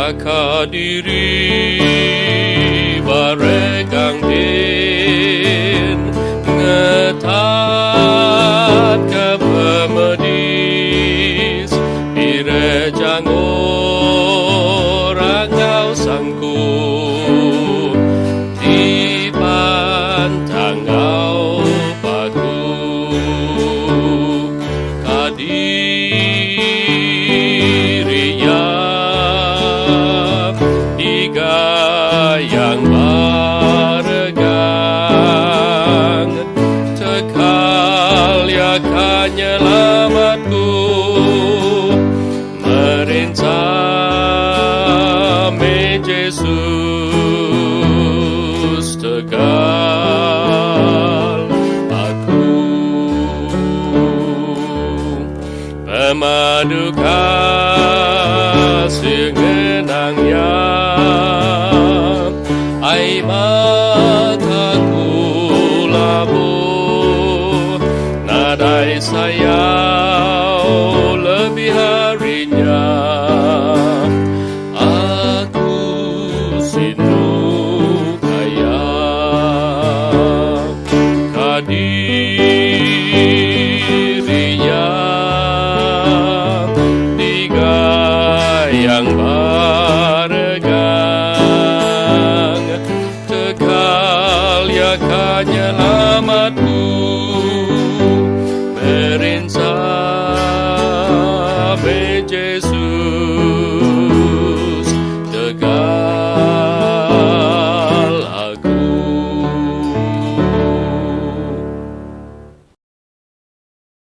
Saka diri baregang din ngetat ke pemedis birejang orang kau sangkut di pantang kau paku kadiri yang baregang tekal yakan nyelamatku merinsame Yesus tegal aku pemadu kasih ngenangnya ai mataku labuh nadai sayau lebih harinya aku sindu kaya kadirinya digayang nyelamatku merinsame